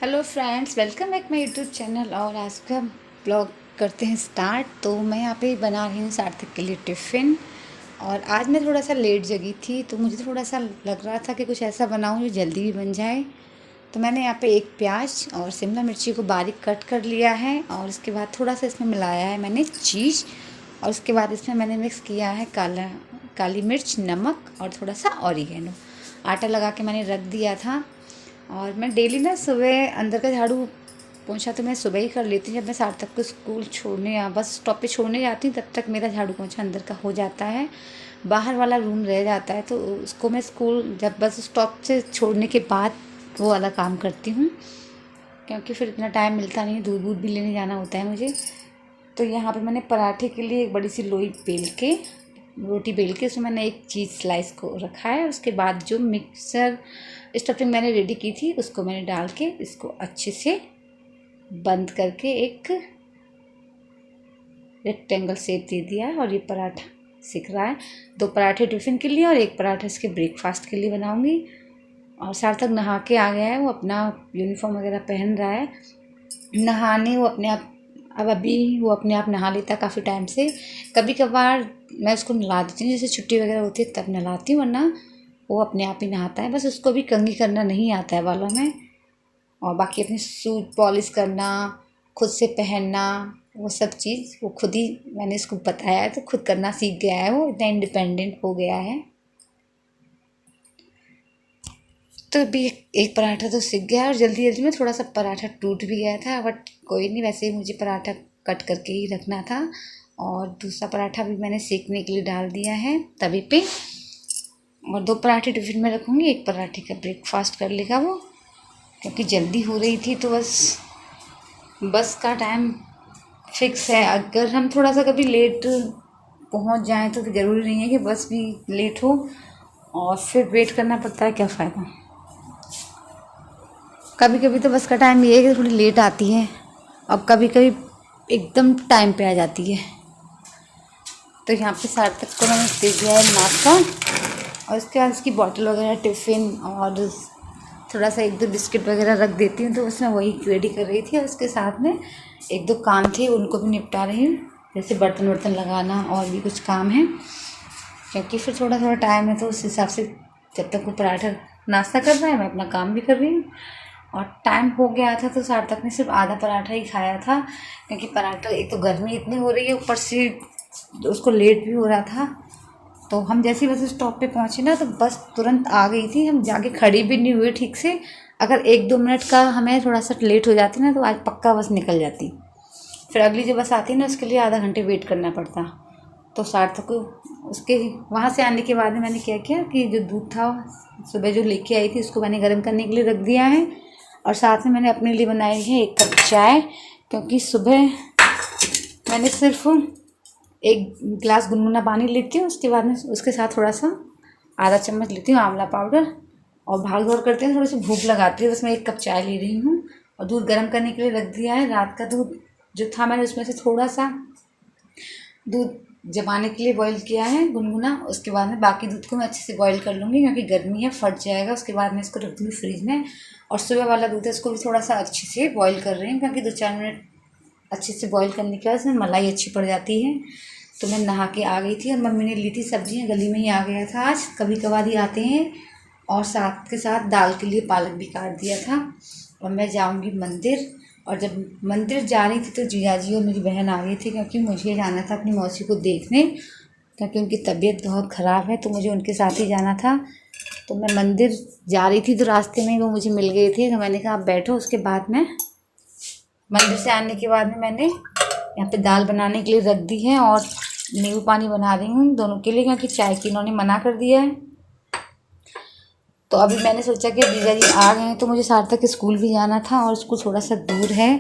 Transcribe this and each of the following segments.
Hello friends, welcome back my YouTube channel. और आज का ब्लॉग करते हैं स्टार्ट। तो मैं यहाँ पे बना रही हूँ सार्थक के लिए टिफ़िन। और आज मैं थोड़ा सा लेट जगी थी, तो मुझे थोड़ा सा लग रहा था कि कुछ ऐसा बनाऊँ जो जल्दी भी बन जाए। तो मैंने यहाँ पे एक प्याज और शिमला मिर्ची को बारीक कट कर लिया है, और उसके बाद थोड़ा सा इसमें मिलाया है मैंने चीज़। और उसके बाद इसमें मैंने मिक्स किया है काली मिर्च, नमक और थोड़ा सा ऑरिगेनो। आटा लगा के मैंने रख दिया था। और मैं डेली ना सुबह अंदर का झाड़ू पोंछा तो मैं सुबह ही कर लेती हूँ। जब मैं सार्थक को स्कूल छोड़ने या बस स्टॉप पे छोड़ने जाती हूँ, तब तक मेरा झाड़ू पोंछा अंदर का हो जाता है। बाहर वाला रूम रह जाता है, तो उसको मैं स्कूल जब बस स्टॉप से छोड़ने के बाद वो वाला काम करती हूँ, क्योंकि फिर इतना टाइम मिलता नहीं है, दूध भी लेने जाना होता है मुझे। तो यहाँ पे मैंने पराठे के लिए एक बड़ी सी लोई बेल के, रोटी बेल के, उसमें मैंने एक चीज़ स्लाइस को रखा है। उसके बाद जो मिक्सर स्टफिंग मैंने रेडी की थी, उसको मैंने डाल के इसको अच्छे से बंद करके एक रेक्टेंगल शेप दे दिया है। और ये पराठा सिक रहा है। 2 पराठे टिफ़िन के लिए और 1 पराठा इसके ब्रेकफास्ट के लिए बनाऊंगी। और सार्थक नहा के आ गया है, वो अपना यूनिफॉर्म वगैरह पहन रहा है। नहाने वो अपने आप अभी वो अपने आप नहा लेता है काफ़ी टाइम से। कभी कभार मैं उसको नहला देती हूँ, जैसे छुट्टी वगैरह होती है तब नहलाती हूँ, वरना वो अपने आप ही नहाता है। बस उसको भी कंघी करना नहीं आता है बालों में। और बाकी अपने शूज पॉलिश करना, खुद से पहनना, वो सब चीज़ वो खुद ही, मैंने इसको बताया है तो खुद करना सीख गया है। वो इतना इंडिपेंडेंट हो गया है। तो अभी एक पराठा तो सीख गया है, और जल्दी जल्दी में थोड़ा सा पराठा टूट भी गया था, बट कोई नहीं, वैसे ही मुझे पराठा कट करके ही रखना था। और दूसरा पराठा भी मैंने सेकने के लिए डाल दिया है तवे पे। और 2 पराठे टिफ़िन में रखूँगी, 1 पराठे का ब्रेकफास्ट कर लेगा वो, क्योंकि जल्दी हो रही थी। तो बस का टाइम फिक्स है। अगर हम थोड़ा सा कभी लेट पहुंच जाएं तो फिर ज़रूरी नहीं है कि बस भी लेट हो और फिर वेट करना पड़ता है, क्या फ़ायदा। कभी कभी तो बस का टाइम ये है कि थोड़ी लेट आती है, और कभी कभी एकदम टाइम पे आ जाती है। तो यहाँ पे सार्थक को मैंने दे दिया है नाश्ता, और उसके बाद उसकी बॉटल वगैरह, टिफ़िन और थोड़ा सा 1-2 बिस्किट वगैरह रख देती हूँ। तो उसमें वही रेडी कर रही थी, और उसके साथ में 1-2 काम थे उनको भी निपटा रही हूँ, जैसे बर्तन वर्तन लगाना और भी कुछ काम है। क्योंकि फिर थोड़ा थोड़ा टाइम है, तो उस हिसाब से जब तक वो पराठा नाश्ता कर रहा है, मैं अपना काम भी कर रही हूँ। और टाइम हो गया था, तो सार्थक ने सिर्फ आधा पराठा ही खाया था, क्योंकि पराठा, एक तो गर्मी इतनी हो रही है, ऊपर से उसको लेट भी हो रहा था। तो हम जैसे ही बस स्टॉप पे पहुँचे ना, तो बस तुरंत आ गई थी। हम जाके खड़ी भी नहीं हुई ठीक से। अगर 1-2 मिनट का हमें थोड़ा सा लेट हो जाती ना, तो आज पक्का बस निकल जाती। फिर अगली जो बस आती ना, उसके लिए आधा घंटे वेट करना पड़ता। तो सार्थक को उसके वहाँ से आने के बाद में मैंने क्या किया कि जो दूध था सुबह जो लेके आई थी, उसको मैंने गर्म करने के लिए रख दिया है। और साथ में मैंने अपने लिए बनाई है 1 कप चाय, क्योंकि सुबह मैंने सिर्फ 1 गिलास गुनगुना पानी लेती हूँ, उसके बाद में उसके साथ थोड़ा सा आधा चम्मच लेती हूँ आंवला पाउडर, और भाग दौड़ करते हैं, थोड़ी सी भूख लगाती है, बस मैं 1 कप चाय ले रही हूँ। और दूध गर्म करने के लिए रख दिया है। रात का दूध जो था, मैंने उसमें से थोड़ा सा दूध जमाने के लिए बॉईल किया है गुनगुना। उसके बाद में बाकी दूध को मैं अच्छे से बॉईल कर लूँगी, क्योंकि गर्मी है, फट जाएगा। उसके बाद मैं इसको रख दूँगी फ्रिज में। और सुबह वाला दूध है, उसको भी थोड़ा सा अच्छे से बॉईल कर रही हूँ, क्योंकि 2-4 मिनट अच्छे से बॉईल करने के बाद इसमें मलाई अच्छी पड़ जाती है। तो मैं नहा के आ गई थी, और मम्मी ने ली थी सब्जियाँ, गली में ही आ गया था आज, कभी कभार ही आते हैं। और साथ के साथ दाल के लिए पालक भी काट दिया था। और मैं जाऊँगी मंदिर। और जब मंदिर जा रही थी, तो जीजाजी और मेरी बहन आ गई थी, क्योंकि मुझे जाना था अपनी मौसी को देखने, क्योंकि उनकी तबीयत बहुत ख़राब है, तो मुझे उनके साथ ही जाना था। तो मैं मंदिर जा रही थी, तो रास्ते में वो मुझे मिल गए थे, तो मैंने कहा आप बैठो। उसके बाद में मंदिर से आने के बाद में मैंने यहाँ पे दाल बनाने के लिए रख दी है, और नींबू पानी बना रही हूँ दोनों के लिए, क्योंकि चाय की इन्होंने मना कर दिया है। तो अभी मैंने सोचा कि जीजा जी आ गए हैं, तो मुझे सार्थक स्कूल भी जाना था, और स्कूल थोड़ा सा दूर है।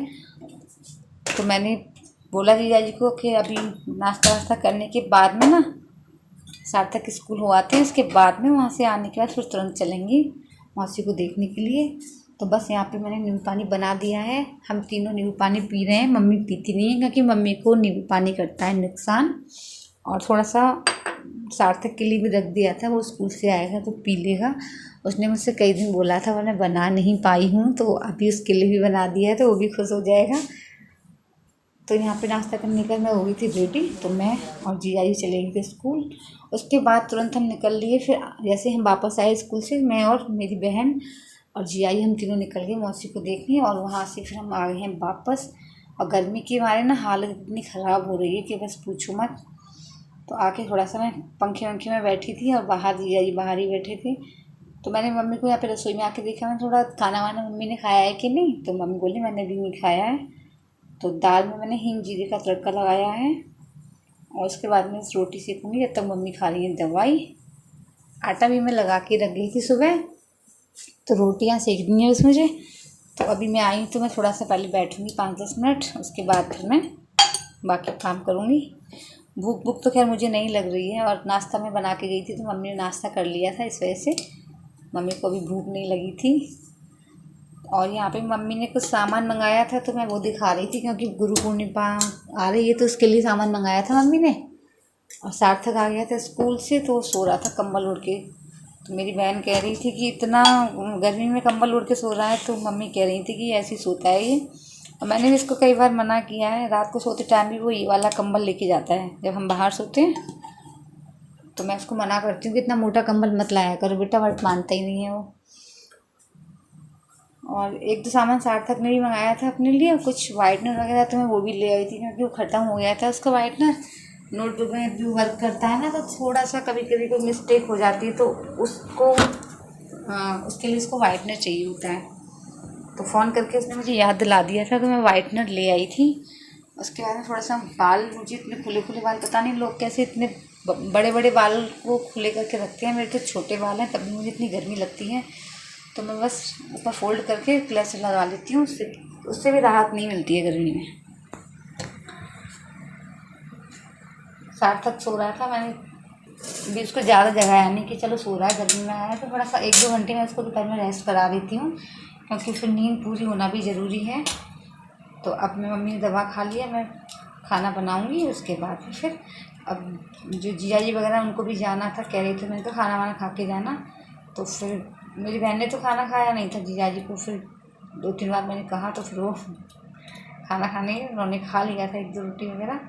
तो मैंने बोला जीजा जी को कि अभी नाश्ता वास्ता करने के बाद में ना, सार्थक स्कूल हो आते हैं, इसके बाद में वहाँ से आने के बाद फिर तुरंत चलेंगी मौसी को देखने के लिए। तो बस यहाँ पे मैंने नींबू पानी बना दिया है। हम तीनों नींबू पानी पी रहे हैं, मम्मी पीती नहीं है, क्योंकि मम्मी को नींबू पानी करता है नुकसान। और थोड़ा सा सार्थक के लिए भी रख दिया था, वो स्कूल से आएगा तो पी लेगा। उसने मुझसे कई दिन बोला था, मैं बना नहीं पाई हूँ, तो अभी उसके लिए भी बना दिया है, तो वो भी खुश हो जाएगा। तो यहाँ पे नाश्ता करने का मैं हो गई थी रेडी, तो मैं और जीजा जी चले गए थे स्कूल। उसके बाद तुरंत हम निकल लिए। फिर जैसे हम वापस आए स्कूल से, मैं और मेरी बहन और जीजा जी हम तीनों निकल गए मौसी को देखने, और वहाँ से फिर हम आ गए हैं वापस। और गर्मी के मारे ना हालत इतनी ख़राब हो रही है कि बस पूछो मत। तो आके थोड़ा सा मैं पंखे वंखे में बैठी थी, और बाहर जीजा जी बाहर ही बैठे थे। तो मैंने मम्मी को यहाँ पे रसोई में आके देखा, मैं थोड़ा खाना वाना मम्मी ने खाया है कि नहीं, तो मम्मी बोली मैंने भी नहीं खाया है। तो दाल में मैंने हींग जीरे का तड़का लगाया है, और उसके बाद में रोटी सेकूँगी, जब तक मम्मी खा रही है दवाई। आटा भी मैं लगा के रख गई थी सुबह, तो रोटियां सेकनी है उसमें मुझे। तो अभी मैं आई तो मैं थोड़ा सा पहले बैठूंगी 5-10 मिनट, उसके बाद फिर मैं बाकी काम करूँगी। भूख भूख तो खैर मुझे नहीं लग रही है, और नाश्ता मैं बना के गई थी तो मम्मी ने नाश्ता कर लिया था, इस वजह से मम्मी को अभी भूख नहीं लगी थी। और यहाँ पे मम्मी ने कुछ सामान मंगाया था, तो मैं वो दिखा रही थी, क्योंकि गुरु पूर्णिमा आ रही है तो उसके लिए सामान मंगाया था मम्मी ने। और सार्थक आ गया था स्कूल से, तो वो सो रहा था कंबल ओढ़ के। तो मेरी बहन कह रही थी कि इतना गर्मी में कंबल ओढ़ के सो रहा है, तो मम्मी कह रही थी कि ऐसे ही सोता है ये। और मैंने भी इसको कई बार मना किया है, रात को सोते टाइम भी वो ये वाला कंबल लेके जाता है जब हम बाहर सोते हैं। तो मैं उसको मना करती हूँ कि इतना मोटा कंबल मत लाया करो बेटा, बट मानता ही नहीं है वो। और एक दो सामान सार्थक ने भी मंगाया था अपने लिए, कुछ वाइटनर वगैरह, तो मैं वो भी ले आई थी, क्योंकि वो ख़त्म हो गया था उसका वाइटनर। नोटबुक में जो वर्क करता है ना, तो थोड़ा सा कभी कभी कोई मिस्टेक हो जाती है, तो उसको उसके लिए उसको वाइटनर चाहिए होता है। तो फ़ोन करके उसने मुझे याद दिला दिया था, तो मैं वाइटनर ले आई थी। उसके बाद में थोड़ा सा बाल, मुझे इतने खुले खुले बाल, पता नहीं लोग कैसे इतने बड़े बड़े बाल को खुले करके रखते हैं। मेरे तो छोटे बाल हैं, तब भी मुझे इतनी गर्मी लगती है, तो मैं बस ऊपर फोल्ड करके क्लच लगा लेती हूँ, उससे भी राहत नहीं मिलती है गर्मी में। सार्थक सो रहा था, मैंने भी उसको ज़्यादा जगाया नहीं कि चलो सो रहा है, गर्मी में आया है, तो थोड़ा सा 1-2 घंटे में उसको दोपहर में रेस्ट करा देती हूँ, क्योंकि फिर नींद पूरी होना भी ज़रूरी है। तो अब मैं मम्मी ने दवा खा लिया, मैं खाना बनाऊँगी, उसके बाद फिर अब जो जीजा जी वगैरह उनको भी जाना था, कह रहे थे मैंने तो खाना वाना खा के जाना। तो फिर मेरी बहन ने तो खाना खाया नहीं था, जीजा जी को फिर 2-3 बार मैंने कहा, तो फिर वो खाना खाने उन्होंने खा लिया था 1-2 रोटी वगैरह,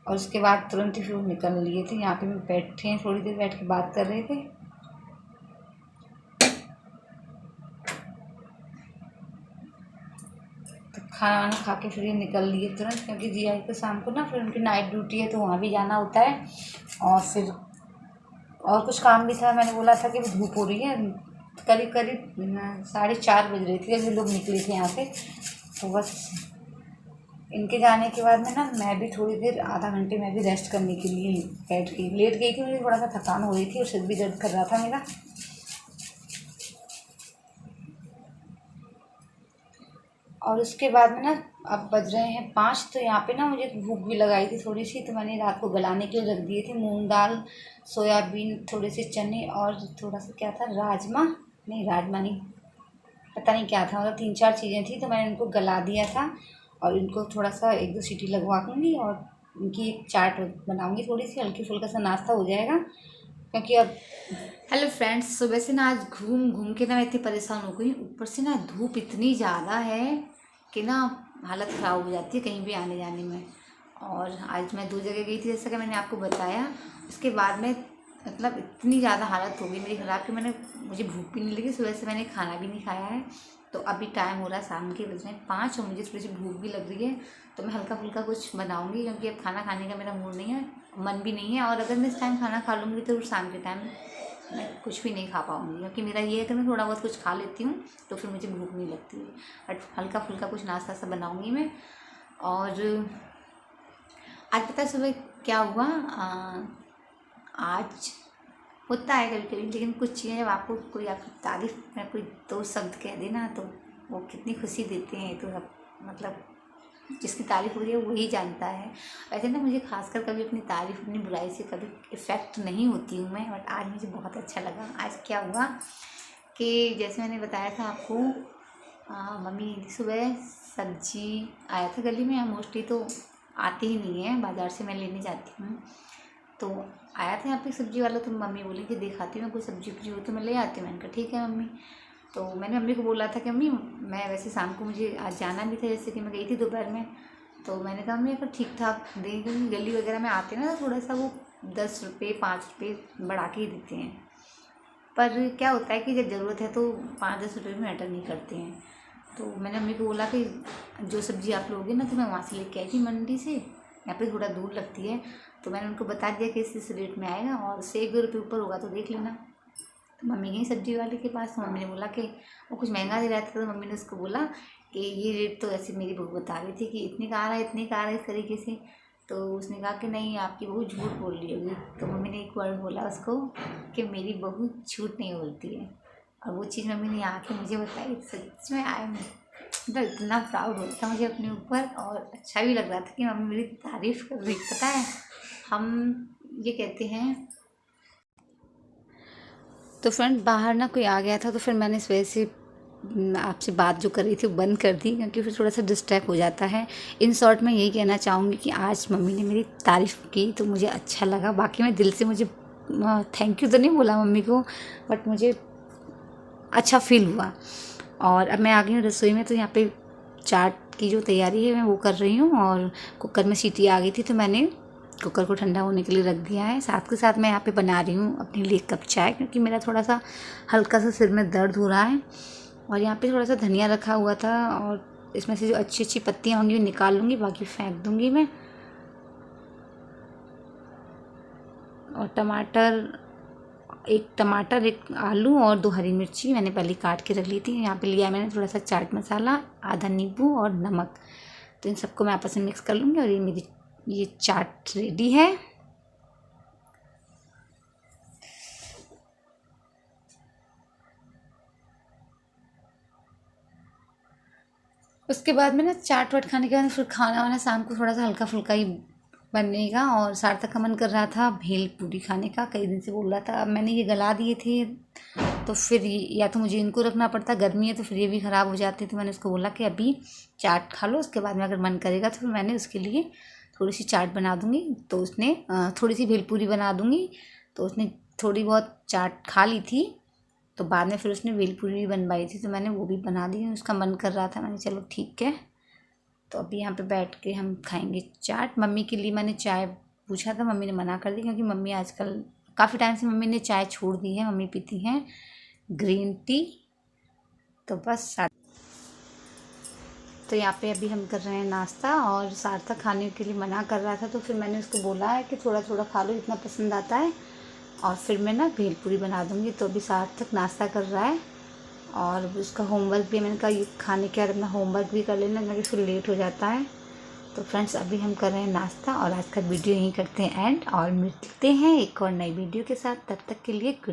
और उसके बाद तुरंत ही फिर वो निकल लिए थे। यहाँ पे भी बैठे हैं, थोड़ी देर बैठ के बात कर रहे थे। तो खाना वाना खा के फिर ये निकल लिए तुरंत, क्योंकि जीजा जी को शाम को ना फिर उनकी नाइट ड्यूटी है, तो वहाँ भी जाना होता है। और फिर और कुछ काम भी था, मैंने बोला था कि धूप हो रही है, करीब करीब 4:30 बज रही थी जब ये लोग निकले थे यहाँ से। तो बस इनके जाने के बाद में ना मैं भी थोड़ी देर, आधा घंटे मैं भी रेस्ट करने के लिए बैठ गई, लेट गई थी, मुझे थोड़ा सा थकान हो रही थी और सिर भी दर्द कर रहा था मेरा। और उसके बाद में ना अब बज रहे हैं 5, तो यहाँ पे ना मुझे भूख भी लगाई थी थोड़ी सी, तो मैंने रात को गलाने के लिए रख दिए थे मूंग दाल, सोयाबीन, थोड़े से चने, और थोड़ा सा क्या था, राजमा नहीं, पता नहीं क्या था, मतलब 3-4 चीज़ें थी, तो मैंने इनको गला दिया था। और इनको थोड़ा सा 1-2 सीटी लगवा दूँगी, और इनकी एक चाट बनाऊँगी, थोड़ी सी हल्की फुल्का सा नाश्ता हो जाएगा, क्योंकि अब। हेलो फ्रेंड्स, सुबह से ना आज घूम घूम के ना मैं इतनी परेशान हो गई, ऊपर से ना धूप इतनी ज़्यादा है कि ना हालत ख़राब हो जाती है कहीं भी आने जाने में। और आज मैं 2 जगह गई थी, जैसा कि मैंने आपको बताया। उसके बाद में मतलब इतनी ज़्यादा हालत हो गई मेरी ख़राब कि मुझे भूख भी नहीं लगी, सुबह से मैंने खाना भी नहीं खाया है। तो अभी टाइम हो रहा है शाम के, बज रहे हैं 5, और मुझे थोड़ी सी भूख भी लग रही है, तो मैं हल्का फुल्का कुछ बनाऊँगी, क्योंकि अब खाना खाने का मेरा मूड नहीं है, मन भी नहीं है। और अगर मैं इस टाइम खाना खा लूँगी तो शाम के टाइम मैं कुछ भी नहीं खा पाऊँगी, क्योंकि मेरा ये है कि मैं थोड़ा बहुत कुछ खा लेती हूँ तो फिर मुझे भूख नहीं लगती है। बट हल्का फुल्का कुछ नाश्ता सा बनाऊँगी मैं। और आज पता है सुबह क्या हुआ, आज होता है कभी कभी, लेकिन कुछ चीज़ें जब आपको कोई आपकी तारीफ़ में कोई 2 शब्द कह देना, तो वो कितनी खुशी देते हैं, तो मतलब जिसकी तारीफ़ हो रही है वही जानता है। वैसे ना मुझे खासकर कभी अपनी तारीफ़, अपनी बुराई से कभी इफ़ेक्ट नहीं होती हूँ मैं, बट आज मुझे बहुत अच्छा लगा। आज क्या हुआ कि जैसे मैंने बताया था आपको, मम्मी सुबह सब्जी आया था गली में, मोस्टली तो आती ही नहीं है, बाज़ार से मैं लेने जाती हूँ। तो आया था यहाँ पे सब्जी वाला, तो मम्मी बोली कि दिखाती हूँ कोई सब्जी वब्जी हो तो मैं ले आती हूँ। मैंने कहा ठीक है मम्मी। तो मैंने मम्मी को बोला था कि मम्मी मैं वैसे शाम को मुझे आज जाना भी था, जैसे कि मैं गई थी दोपहर में, तो मैंने कहा मम्मी अगर ठीक ठाक दें, क्योंकि गली वगैरह में आते हैं ना तो थोड़ा सा वो 10 रुपये 5 रुपये बढ़ा के ही देते हैं। पर क्या होता है कि जब ज़रूरत है तो 5-10 रुपये भी मैटर नहीं करते हैं। तो मैंने मम्मी को बोला कि जो सब्ज़ी आप लोगे ना तो मैं वहाँ से लेके आई थी मंडी से, यहाँ पे थोड़ा दूर लगती है। तो मैंने उनको बता दिया कि इस रेट में आएगा और से 1-2 रुपये ऊपर होगा तो देख लेना। तो मम्मी गई सब्जी वाले के पास, तो मम्मी ने बोला कि वो कुछ महंगा दे रहा था, तो मम्मी ने उसको बोला कि ये रेट तो ऐसे मेरी बहू बता रही थी कि इतने का आ रहा है, इतने का आ रहा है, इस तरीके से। तो उसने कहा कि नहीं आपकी बहू झूठ बोल रही होगी। तो मम्मी ने एक वर्ड बोला उसको कि मेरी बहू झूठ नहीं बोलती है। और वो चीज़ मम्मी ने आके मुझे बताई, सच में आई मतलब इतना प्राउड होता मुझे अपने ऊपर, और अच्छा भी लग रहा था कि मम्मी मेरी तारीफ़ कर रही। पता है हम ये कहते हैं। तो फ्रेंड बाहर ना कोई आ गया था, तो फिर मैंने इस वजह से आपसे बात जो कर रही थी वो बंद कर दी, क्योंकि फिर थोड़ा सा डिस्ट्रैक्ट हो जाता है। इन शॉर्ट में यही कहना चाहूँगी कि आज मम्मी ने मेरी तारीफ़ की तो मुझे अच्छा लगा। बाकी मैं दिल से मुझे थैंक यू तो नहीं बोला मम्मी को, बट मुझे अच्छा फील हुआ। और अब मैं आ गई हूँ रसोई में, तो यहाँ पे चाट की जो तैयारी है मैं वो कर रही हूँ। और कुकर में सीटी आ गई थी तो मैंने कुकर को ठंडा होने के लिए रख दिया है। साथ के साथ मैं यहाँ पे बना रही हूँ अपने लिए कप चाय, क्योंकि मेरा थोड़ा सा हल्का सा सिर में दर्द हो रहा है। और यहाँ पे थोड़ा सा धनिया रखा हुआ था, और इसमें से जो अच्छी अच्छी पत्तियाँ होंगी वो निकाल लूँगी, बाकी फेंक दूँगी मैं। और एक टमाटर, एक आलू और 2 हरी मिर्ची मैंने पहले काट के रख ली थी। यहाँ पे लिया मैंने थोड़ा सा चाट मसाला, आधा नींबू और नमक। तो इन सबको मैं आपस में मिक्स कर लूँगी, और ये मेरी ये चाट रेडी है। उसके बाद में ना चाट वाट खाने के बाद फिर खाना वाना शाम को थोड़ा सा हल्का फुल्का ही बनेगा। और सार्थक का मन कर रहा था भेल पूरी खाने का, कई दिन से बोल रहा था। अब मैंने ये गला दिए थे तो फिर या तो मुझे इनको रखना पड़ता, गर्मी है तो फिर ये भी ख़राब हो जाते। तो मैंने उसको बोला कि अभी चाट खा लो, उसके बाद में अगर मन करेगा तो फिर मैंने उसके लिए थोड़ी सी चाट बना दूँगी। तो उसने थोड़ी सी भेलपूरी बना दूँगी। तो उसने थोड़ी बहुत चाट खा ली थी, तो बाद में फिर उसने भेलपूरी भी बनवाई थी, तो मैंने वो भी बना दी। उसका मन कर रहा था, मैंने चलो ठीक है। तो अभी यहाँ पे बैठ के हम खाएंगे चाट। मम्मी के लिए मैंने चाय पूछा था, मम्मी ने मना कर दी, क्योंकि मम्मी आजकल काफ़ी टाइम से मम्मी ने चाय छोड़ दी है, मम्मी पीती हैं ग्रीन टी। तो बस तो यहाँ पे अभी हम कर रहे हैं नाश्ता, और सार्थक खाने के लिए मना कर रहा था, तो फिर मैंने उसको बोला है कि थोड़ा थोड़ा खा लो, जितना पसंद आता है, और फिर मैं ना भेलपूरी बना दूँगी। तो अभी सार्थक नाश्ता कर रहा है, और उसका होमवर्क भी, मैंने कहा ये खाने के बाद अपना होमवर्क भी कर लेना, क्योंकि फिर लेट हो जाता है। तो फ्रेंड्स अभी हम कर रहे हैं नाश्ता, और आज का वीडियो यहीं करते हैं एंड, और मिलते हैं एक और नई वीडियो के साथ। तब तक के लिए गुड।